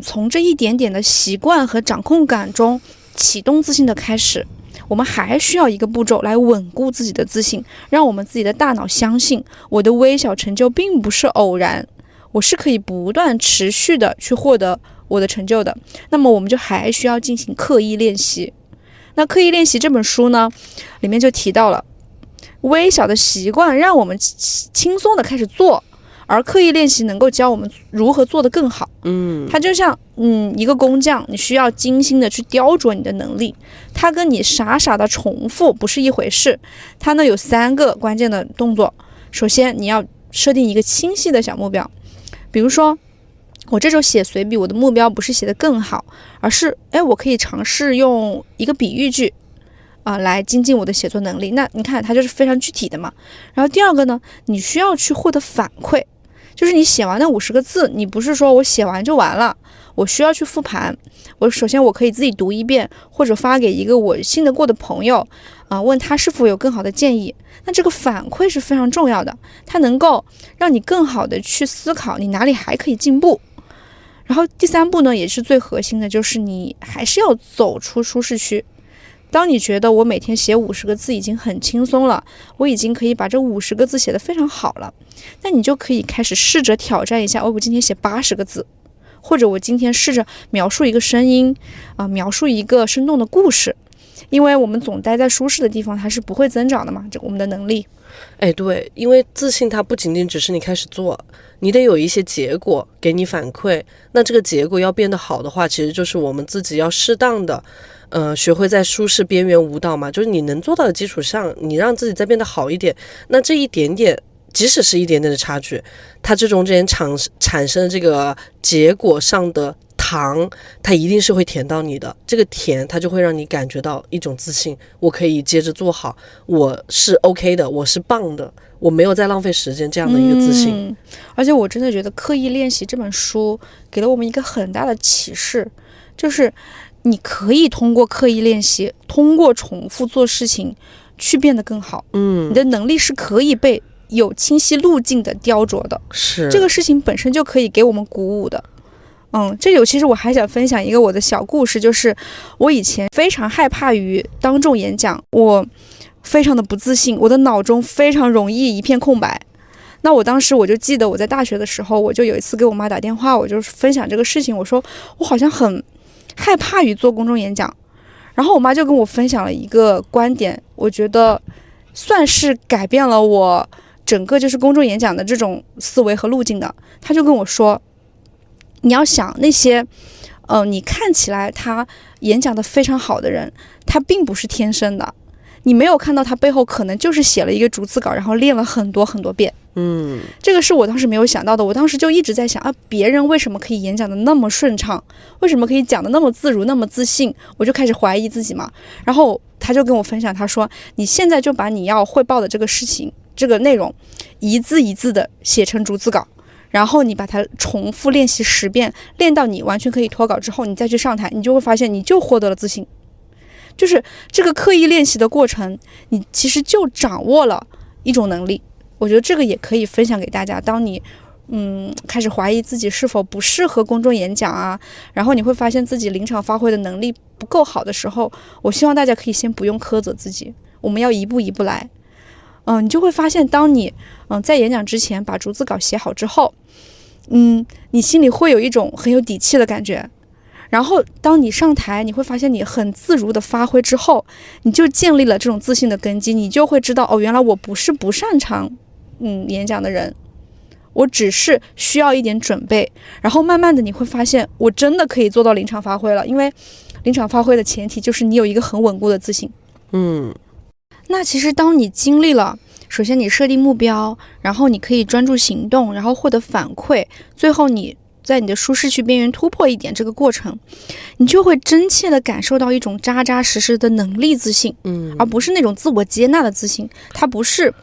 从这一点点的习惯和掌控感中启动自信的开始，我们还需要一个步骤来稳固自己的自信，让我们自己的大脑相信我的微小成就并不是偶然，我是可以不断持续的去获得我的成就的。那么我们就还需要进行刻意练习。那刻意练习这本书呢，里面就提到了微小的习惯让我们轻松的开始做，而刻意练习能够教我们如何做得更好。它就像一个工匠，你需要精心的去雕琢你的能力，它跟你傻傻的重复不是一回事。它呢有3个关键的动作。首先你要设定一个清晰的小目标，比如说我这周写随笔，我的目标不是写得更好，而是我可以尝试用一个比喻句来精进我的写作能力。那你看它就是非常具体的嘛。然后第二个呢，你需要去获得反馈，就是你写完那50个字，你不是说我写完就完了，我需要去复盘。首先我可以自己读一遍，或者发给一个我信得过的朋友问他是否有更好的建议。那这个反馈是非常重要的，它能够让你更好的去思考你哪里还可以进步。然后第3步呢，也是最核心的，就是你还是要走出舒适区。当你觉得我每天写50个字已经很轻松了，我已经可以把这50个字写得非常好了，那你就可以开始试着挑战一下，我今天写80个字，或者我今天试着描述一个声音描述一个生动的故事。因为我们总待在舒适的地方，它是不会增长的嘛，我们的能力。对，因为自信它不仅仅只是你开始做，你得有一些结果给你反馈。那这个结果要变得好的话，其实就是我们自己要适当的学会在舒适边缘舞蹈嘛，就是你能做到的基础上，你让自己再变得好一点。那这一点点，即使是一点点的差距，它这中间产生的这个结果上的糖，它一定是会甜到你的。这个甜它就会让你感觉到一种自信，我可以接着做好，我是 OK 的，我是棒的，我没有在浪费时间，这样的一个自信。而且我真的觉得刻意练习这本书给了我们一个很大的启示，就是你可以通过刻意练习，通过重复做事情去变得更好。你的能力是可以被有清晰路径的雕琢的，是这个事情本身就可以给我们鼓舞的。这里其实我还想分享一个我的小故事，就是我以前非常害怕于当众演讲，我非常的不自信，我的脑中非常容易一片空白。那我当时我就记得我在大学的时候，我就有一次给我妈打电话，我就分享这个事情，我说我好像很害怕于做公众演讲。然后我妈就跟我分享了一个观点，我觉得算是改变了我整个就是公众演讲的这种思维和路径的。她就跟我说，你要想那些你看起来他演讲的非常好的人，他并不是天生的，你没有看到他背后可能就是写了一个逐字稿，然后练了很多很多遍。这个是我当时没有想到的。我当时就一直在想别人为什么可以演讲的那么顺畅，为什么可以讲的那么自如那么自信，我就开始怀疑自己嘛。然后他就跟我分享，他说你现在就把你要汇报的这个事情这个内容一字一字的写成逐字稿，然后你把它重复练习10遍，练到你完全可以脱稿之后，你再去上台，你就会发现你就获得了自信。就是这个刻意练习的过程，你其实就掌握了一种能力。我觉得这个也可以分享给大家。当你开始怀疑自己是否不适合公众演讲然后你会发现自己临场发挥的能力不够好的时候，我希望大家可以先不用苛责自己，我们要一步一步来。你就会发现，当你在演讲之前把逐字稿写好之后，你心里会有一种很有底气的感觉。然后当你上台，你会发现你很自如的发挥之后，你就建立了这种自信的根基，你就会知道原来我不是不擅长演讲的人，我只是需要一点准备。然后慢慢的你会发现，我真的可以做到临场发挥了，因为临场发挥的前提就是你有一个很稳固的自信。那其实当你经历了，首先你设定目标，然后你可以专注行动，然后获得反馈，最后你在你的舒适区边缘突破一点，这个过程你就会真切的感受到一种扎扎实实的能力自信，而不是那种自我接纳的自信。它不是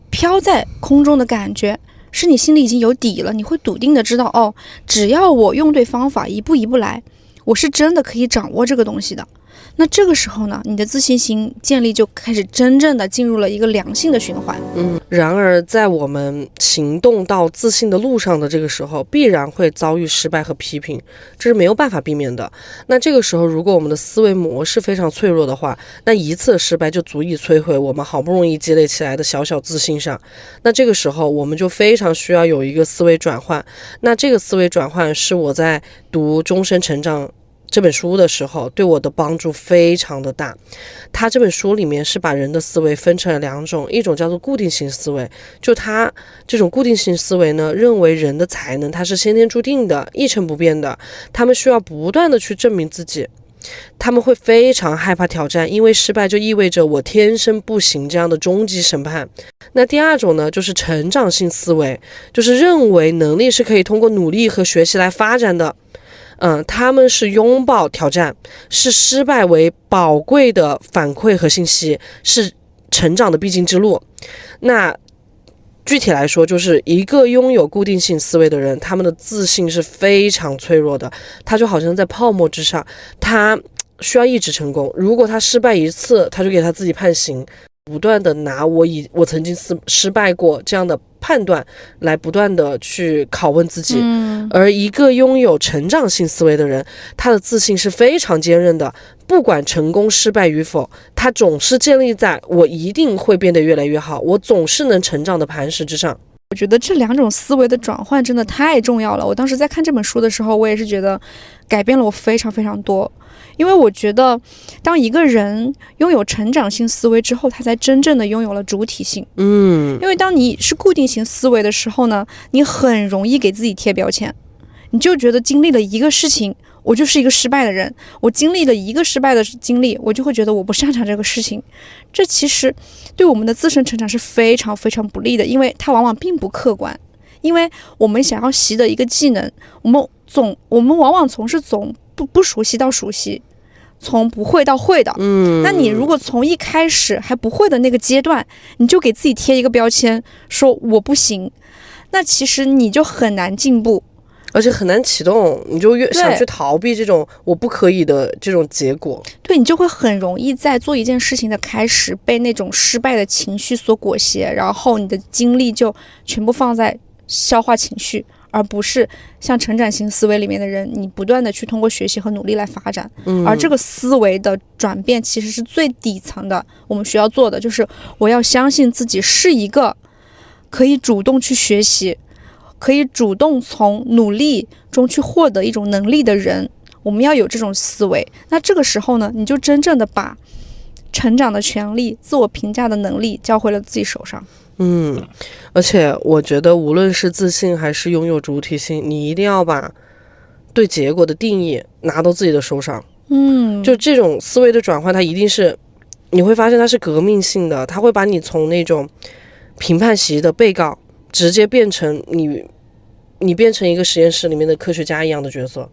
飘在空中的感觉，是你心里已经有底了，你会笃定的知道只要我用对方法，一步一步来，我是真的可以掌握这个东西的。那这个时候呢，你的自信心建立就开始真正的进入了一个良性的循环。然而在我们行动到自信的路上的这个时候，必然会遭遇失败和批评，这是没有办法避免的。那这个时候，如果我们的思维模式非常脆弱的话，那一次失败就足以摧毁我们好不容易积累起来的小小自信上。那这个时候，我们就非常需要有一个思维转换。那这个思维转换是我在读《终身成长》这本书的时候对我的帮助非常的大。他这本书里面是把人的思维分成了两种，一种叫做固定型思维，就他这种固定型思维呢，认为人的才能它是先天注定的，一成不变的，他们需要不断的去证明自己，他们会非常害怕挑战，因为失败就意味着我天生不行这样的终极审判。那第二种呢，就是成长性思维，就是认为能力是可以通过努力和学习来发展的。他们是拥抱挑战，视失败为宝贵的反馈和信息，是成长的必经之路。那具体来说，就是一个拥有固定性思维的人，他们的自信是非常脆弱的，他就好像在泡沫之上，他需要一直成功，如果他失败一次，他就给他自己判刑，不断的拿我曾经失败过这样的判断来不断的去拷问自己。而一个拥有成长性思维的人，他的自信是非常坚韧的，不管成功失败与否，他总是建立在我一定会变得越来越好，我总是能成长的磐石之上。我觉得这两种思维的转换真的太重要了。我当时在看这本书的时候，我也是觉得改变了我非常非常多。因为我觉得当一个人拥有成长性思维之后，他才真正的拥有了主体性。因为当你是固定型思维的时候呢，你很容易给自己贴标签，你就觉得经历了一个事情，我就是一个失败的人，我经历了一个失败的经历，我就会觉得我不擅长这个事情。这其实对我们的自身成长是非常非常不利的，因为它往往并不客观。因为我们想要习得一个技能，我们往往从不熟悉到熟悉，从不会到会的。那你如果从一开始还不会的那个阶段，你就给自己贴一个标签，说我不行，那其实你就很难进步，而且很难启动，你就越想去逃避这种我不可以的这种结果。对，你就会很容易在做一件事情的开始被那种失败的情绪所裹挟，然后你的精力就全部放在消化情绪，而不是像成长型思维里面的人，你不断的去通过学习和努力来发展。而这个思维的转变其实是最底层的，我们需要做的就是我要相信自己是一个可以主动去学习，可以主动从努力中去获得一种能力的人。我们要有这种思维，那这个时候呢，你就真正的把成长的权利、自我评价的能力交回了自己手上。而且我觉得无论是自信还是拥有主体性，你一定要把对结果的定义拿到自己的手上。就这种思维的转换，它一定是你会发现它是革命性的，它会把你从那种评判席的被告直接变成你变成一个实验室里面的科学家一样的角色。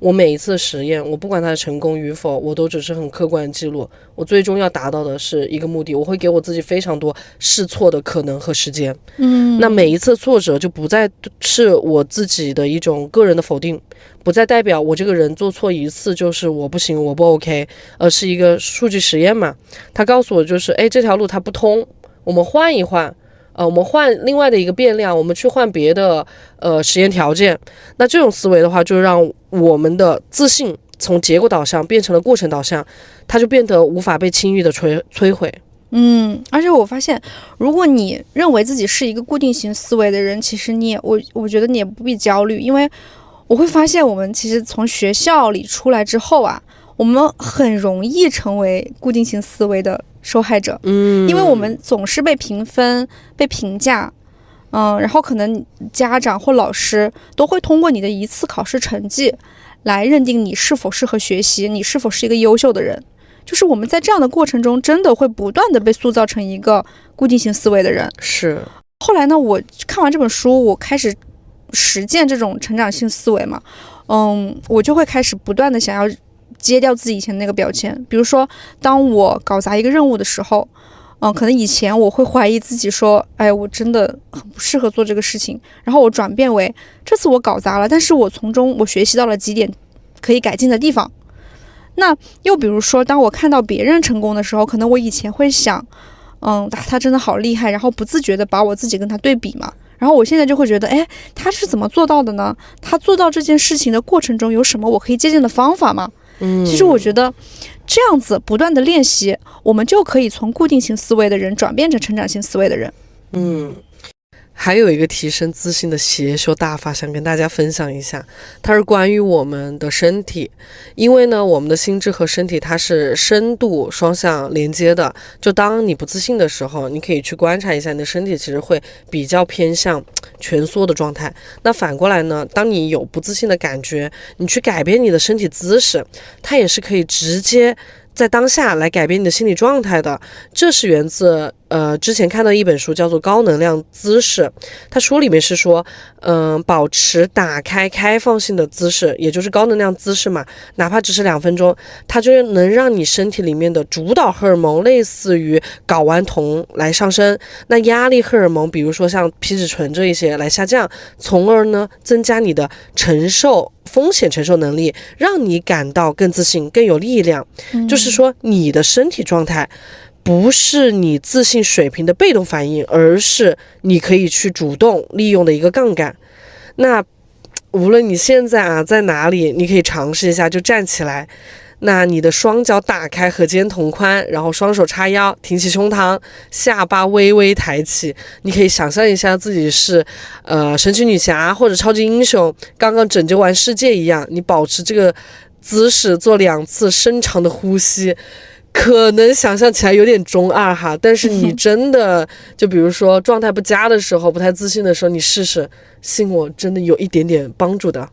我每一次实验，我不管它的成功与否，我都只是很客观的记录，我最终要达到的是一个目的，我会给我自己非常多试错的可能和时间。那每一次挫折就不再是我自己的一种个人的否定，不再代表我这个人做错一次就是我不行，我不 OK， 而是一个数据实验嘛。他告诉我就是这条路它不通，我们换一换，我们换另外的一个变量，我们去换别的实验条件。那这种思维的话，就让我们的自信从结果导向变成了过程导向，它就变得无法被轻易的摧毁。而且我发现，如果你认为自己是一个固定型思维的人，其实我觉得你也不必焦虑，因为我会发现我们其实从学校里出来之后啊，我们很容易成为固定型思维的受害者。因为我们总是被评分、被评价，然后可能家长或老师都会通过你的一次考试成绩来认定你是否适合学习，你是否是一个优秀的人。就是我们在这样的过程中，真的会不断的被塑造成一个固定型思维的人。是。后来呢，我看完这本书，我开始实践这种成长性思维嘛，我就会开始不断的想要揭掉自己以前那个标签。比如说，当我搞砸一个任务的时候，可能以前我会怀疑自己说，我真的很不适合做这个事情，然后我转变为这次我搞砸了，但是我从中我学习到了几点可以改进的地方。那又比如说，当我看到别人成功的时候，可能我以前会想，他真的好厉害，然后不自觉的把我自己跟他对比嘛。然后我现在就会觉得，他是怎么做到的呢？他做到这件事情的过程中有什么我可以借鉴的方法吗？其实我觉得这样子不断的练习，我们就可以从固定型思维的人转变成成长型思维的人。还有一个提升自信的邪修大法想跟大家分享一下，它是关于我们的身体。因为呢，我们的心智和身体它是深度双向连接的，就当你不自信的时候，你可以去观察一下你的身体其实会比较偏向蜷缩的状态。那反过来呢，当你有不自信的感觉，你去改变你的身体姿势，它也是可以直接在当下来改变你的心理状态的。这是源自之前看到一本书叫做《高能量姿势》，它书里面是说，保持打开开放性的姿势，也就是高能量姿势嘛，哪怕只是2分钟，它就能让你身体里面的主导荷尔蒙类似于睾丸酮来上升，那压力荷尔蒙比如说像皮质醇这一些来下降，从而呢增加你的风险承受能力，让你感到更自信更有力量。就是说你的身体状态不是你自信水平的被动反应，而是你可以去主动利用的一个杠杆。那无论你现在在哪里，你可以尝试一下，就站起来，那你的双脚打开和肩同宽，然后双手叉腰，挺起胸膛，下巴微微抬起。你可以想象一下自己是神奇女侠或者超级英雄刚刚拯救完世界一样，你保持这个姿势做2次深长的呼吸。可能想象起来有点中二哈，但是你真的就比如说状态不佳的时候，不太自信的时候，你试试，信我，真的有一点点帮助的。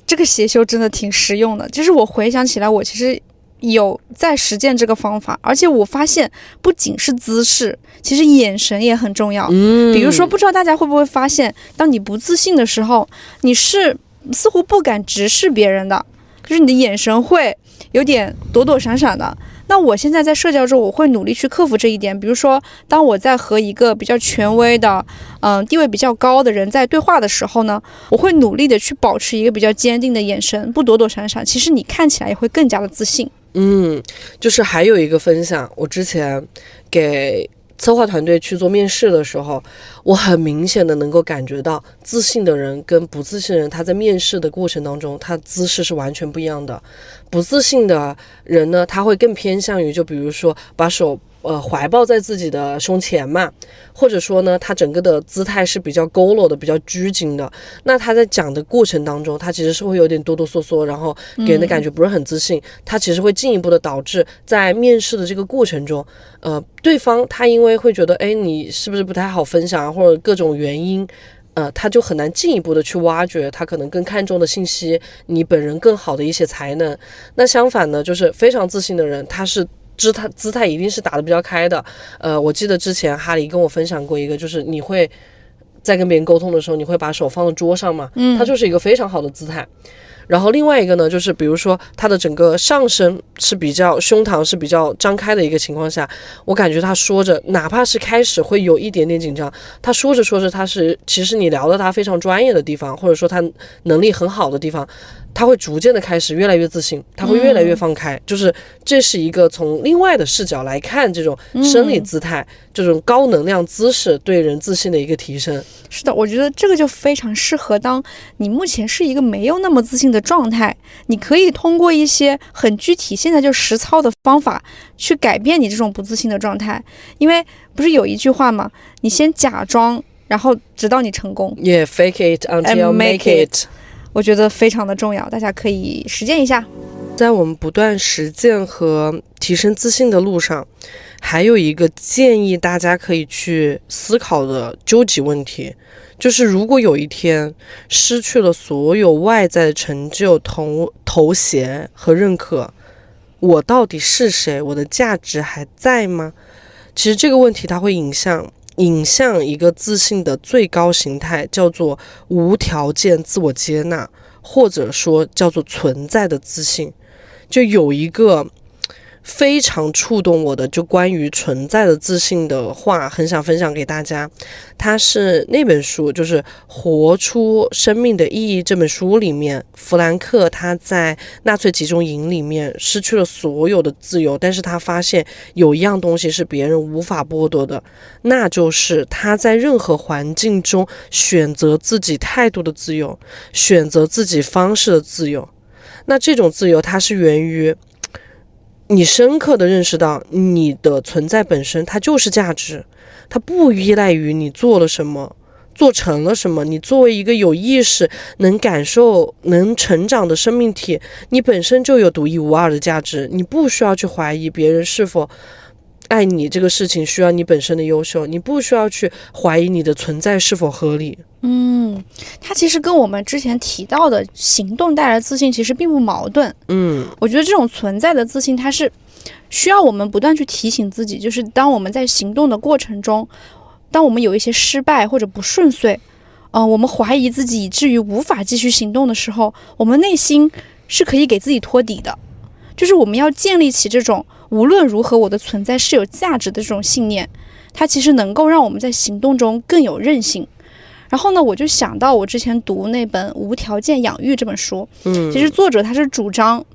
这个邪修真的挺实用的，就是我回想起来，我其实有在实践这个方法，而且我发现不仅是姿势，其实眼神也很重要。比如说，不知道大家会不会发现，当你不自信的时候，你是似乎不敢直视别人的，就是你的眼神会有点躲躲闪闪的。那我现在在社交中，我会努力去克服这一点。比如说，当我在和一个比较权威的、地位比较高的人在对话的时候呢，我会努力的去保持一个比较坚定的眼神，不躲躲闪闪。其实你看起来也会更加的自信。就是还有一个分享，我之前给策划团队去做面试的时候，我很明显的能够感觉到自信的人跟不自信的人，他在面试的过程当中，他姿势是完全不一样的。不自信的人呢，他会更偏向于就比如说把手怀抱在自己的胸前嘛，或者说呢，他整个的姿态是比较佝偻的，比较拘谨的。那他在讲的过程当中，他其实是会有点哆哆嗦嗦，然后给人的感觉不是很自信。他其实会进一步的导致在面试的这个过程中，对方他因为会觉得，你是不是不太好分享或者各种原因。他就很难进一步的去挖掘他可能更看重的信息，你本人更好的一些才能。那相反呢，就是非常自信的人，他是姿态一定是打得比较开的。我记得之前哈里跟我分享过一个，就是你会在跟别人沟通的时候，你会把手放在桌上嘛，它就是一个非常好的姿态。然后另外一个呢，就是比如说他的整个上身是比较胸膛是比较张开的一个情况下，我感觉他说着，哪怕是开始会有一点点紧张，他说着说着，他是其实你聊到他非常专业的地方，或者说他能力很好的地方，他会逐渐的开始越来越自信，他会越来越放开。就是这是一个从另外的视角来看这种生理姿态，这种高能量姿势对人自信的一个提升。是的，我觉得这个就非常适合当你目前是一个没有那么自信的状态，你可以通过一些很具体现在就实操的方法去改变你这种不自信的状态。因为不是有一句话吗？你先假装，然后直到你成功。Fake it until you make it。我觉得非常的重要，大家可以实践一下。在我们不断实践和提升自信的路上，还有一个建议大家可以去思考的究极问题，就是如果有一天失去了所有外在的成就、头衔和认可，我到底是谁？我的价值还在吗？其实这个问题它会引向一个自信的最高形态，叫做无条件自我接纳，或者说叫做存在的自信。就有一个非常触动我的，就关于存在的自信的话，很想分享给大家。它是那本书，就是《活出生命的意义》这本书里面，弗兰克他在纳粹集中营里面失去了所有的自由，但是他发现有一样东西是别人无法剥夺的，那就是他在任何环境中选择自己态度的自由，选择自己方式的自由。那这种自由它是源于你深刻的认识到你的存在本身它就是价值，它不依赖于你做了什么，做成了什么。你作为一个有意识、能感受、能成长的生命体，你本身就有独一无二的价值，你不需要去怀疑别人是否爱你，这个事情需要你本身的优秀，你不需要去怀疑你的存在是否合理。它其实跟我们之前提到的行动带来的自信其实并不矛盾。我觉得这种存在的自信，它是需要我们不断去提醒自己，就是当我们在行动的过程中，当我们有一些失败或者不顺遂，我们怀疑自己以至于无法继续行动的时候，我们内心是可以给自己托底的，就是我们要建立起这种无论如何我的存在是有价值的这种信念，它其实能够让我们在行动中更有韧性。然后呢，我就想到我之前读那本《无条件养育》这本书，其实作者他是主张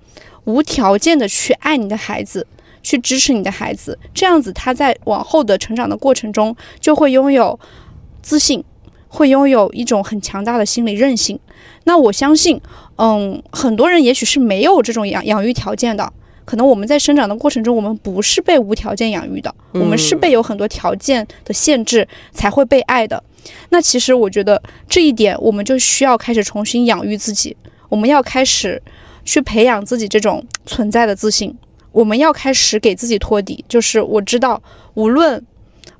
无条件的去爱你的孩子，去支持你的孩子，这样子他在往后的成长的过程中就会拥有自信，会拥有一种很强大的心理韧性。那我相信很多人也许是没有这种养育条件的，可能我们在生长的过程中，我们不是被无条件养育的，我们是被有很多条件的限制才会被爱的。那其实我觉得这一点我们就需要开始重新养育自己，我们要开始去培养自己这种存在的自信，我们要开始给自己托底，就是我知道无论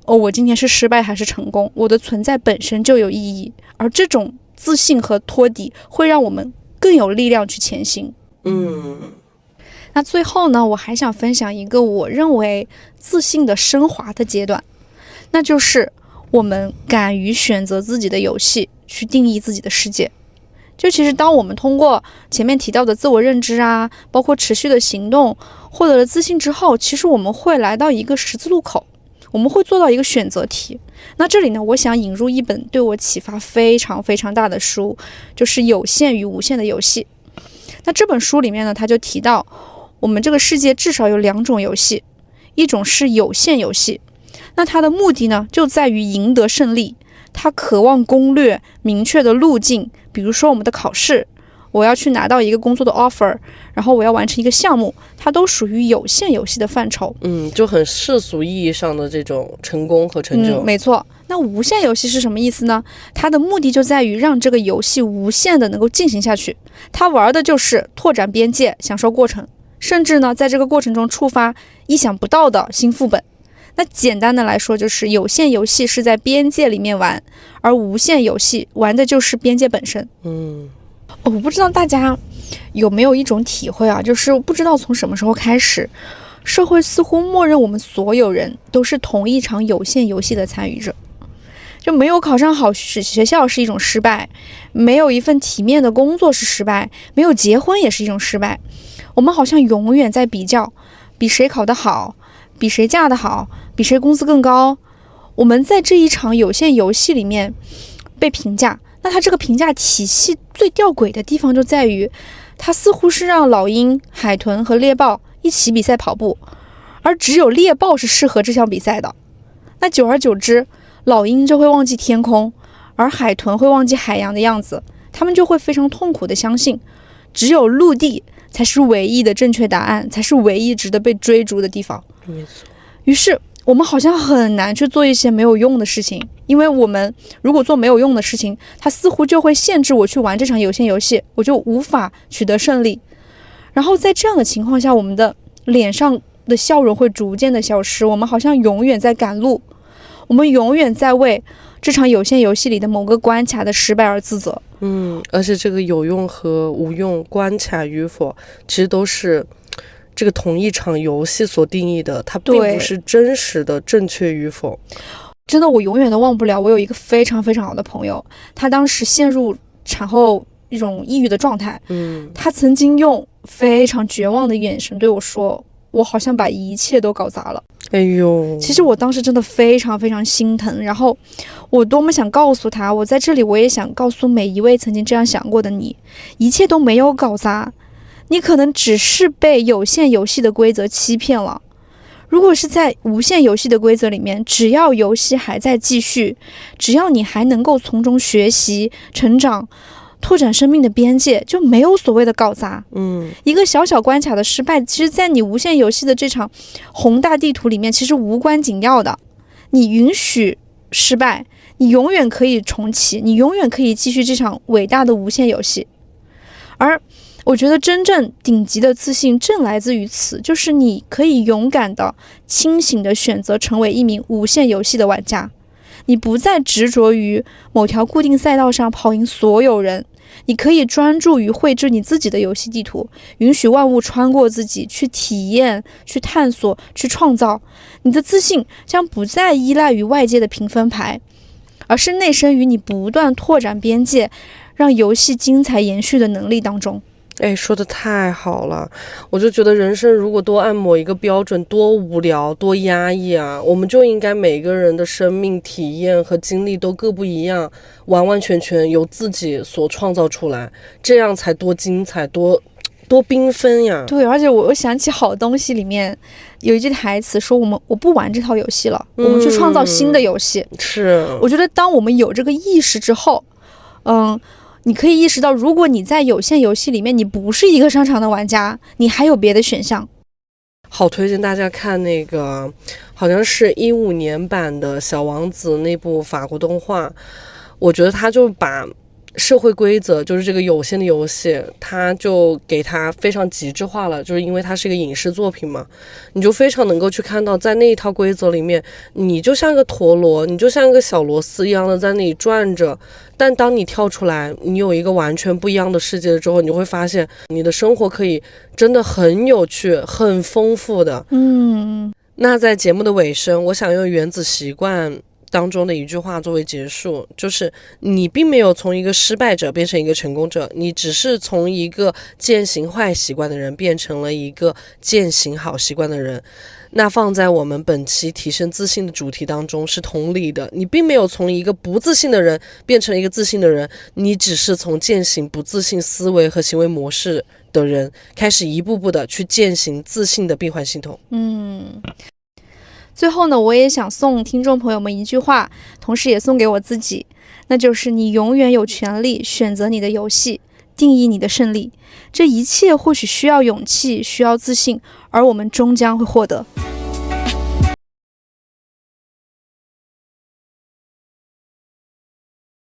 我今天是失败还是成功，我的存在本身就有意义，而这种自信和托底会让我们更有力量去前行。那最后呢，我还想分享一个我认为自信的升华的阶段，那就是我们敢于选择自己的游戏，去定义自己的世界。就其实当我们通过前面提到的自我认知啊，包括持续的行动，获得了自信之后，其实我们会来到一个十字路口，我们会做到一个选择题。那这里呢，我想引入一本对我启发非常非常大的书，就是《有限与无限的游戏》。那这本书里面呢，他就提到我们这个世界至少有2种游戏，一种是有限游戏，那它的目的呢，就在于赢得胜利，它渴望攻略明确的路径，比如说我们的考试，我要去拿到一个工作的 offer， 然后我要完成一个项目，它都属于有限游戏的范畴。就很世俗意义上的这种成功和成就。没错。那无限游戏是什么意思呢？它的目的就在于让这个游戏无限的能够进行下去，它玩的就是拓展边界，享受过程，甚至呢，在这个过程中触发意想不到的新副本。那简单的来说，就是有限游戏是在边界里面玩，而无限游戏玩的就是边界本身。我不知道大家有没有一种体会啊，就是不知道从什么时候开始，社会似乎默认我们所有人都是同一场有限游戏的参与者。就没有考上好学校是一种失败，没有一份体面的工作是失败，没有结婚也是一种失败。我们好像永远在比较，比谁考得好，比谁嫁得好，比谁工资更高。我们在这一场有限游戏里面被评价，那它这个评价体系最吊诡的地方就在于，它似乎是让老鹰、海豚和猎豹一起比赛跑步，而只有猎豹是适合这项比赛的。那久而久之，老鹰就会忘记天空，而海豚会忘记海洋的样子，他们就会非常痛苦地相信，只有陆地才是唯一的正确答案，才是唯一值得被追逐的地方。没错。于是我们好像很难去做一些没有用的事情，因为我们如果做没有用的事情，它似乎就会限制我去玩这场有限游戏，我就无法取得胜利。然后在这样的情况下，我们的脸上的笑容会逐渐的消失，我们好像永远在赶路，我们永远在为这场有限游戏里的某个关卡的失败而自责。而且这个有用和无用、关卡与否，其实都是这个同一场游戏所定义的，它并不是真实的正确与否。真的，我永远都忘不了，我有一个非常非常好的朋友，他当时陷入产后一种抑郁的状态，他曾经用非常绝望的眼神对我说，我好像把一切都搞砸了。哎呦，其实我当时真的非常非常心疼，然后我多么想告诉他，我在这里我也想告诉每一位曾经这样想过的你，一切都没有搞砸，你可能只是被有限游戏的规则欺骗了。如果是在无限游戏的规则里面，只要游戏还在继续，只要你还能够从中学习、成长、拓展生命的边界，就没有所谓的搞砸。一个小小关卡的失败，其实在你无限游戏的这场宏大地图里面，其实无关紧要的。你允许失败，你永远可以重启，你永远可以继续这场伟大的无限游戏。而我觉得真正顶级的自信正来自于此，就是你可以勇敢的、清醒的选择成为一名无限游戏的玩家。你不再执着于某条固定赛道上跑赢所有人，你可以专注于绘制你自己的游戏地图，允许万物穿过自己，去体验、去探索、去创造。你的自信将不再依赖于外界的评分牌，而是内生于你不断拓展边界，让游戏精彩延续的能力当中。哎，说的太好了！我就觉得人生如果多按某一个标准，多无聊，多压抑啊！我们就应该每个人的生命体验和经历都各不一样，完完全全由自己所创造出来，这样才多精彩，多缤纷呀！对，而且我想起好东西里面有一句台词说我不玩这套游戏了，我们去创造新的游戏。是，我觉得当我们有这个意识之后，你可以意识到，如果你在有限游戏里面你不是一个商场的玩家，你还有别的选项。好推荐大家看那个好像是15年版的小王子那部法国动画，我觉得他就把社会规则，就是这个有限的游戏，它就给它非常极致化了，就是因为它是一个影视作品嘛，你就非常能够去看到，在那一套规则里面，你就像个陀螺，你就像一个小螺丝一样的在那里转着，但当你跳出来，你有一个完全不一样的世界之后，你就会发现你的生活可以真的很有趣、很丰富的。那在节目的尾声，我想用原子习惯当中的一句话作为结束，就是你并没有从一个失败者变成一个成功者，你只是从一个践行坏习惯的人变成了一个践行好习惯的人。那放在我们本期提升自信的主题当中是同理的，你并没有从一个不自信的人变成一个自信的人，你只是从践行不自信思维和行为模式的人开始一步步的去践行自信的闭环系统。最后呢，我也想送听众朋友们一句话，同时也送给我自己，那就是你永远有权利选择你的游戏，定义你的胜利。这一切或许需要勇气，需要自信，而我们终将会获得。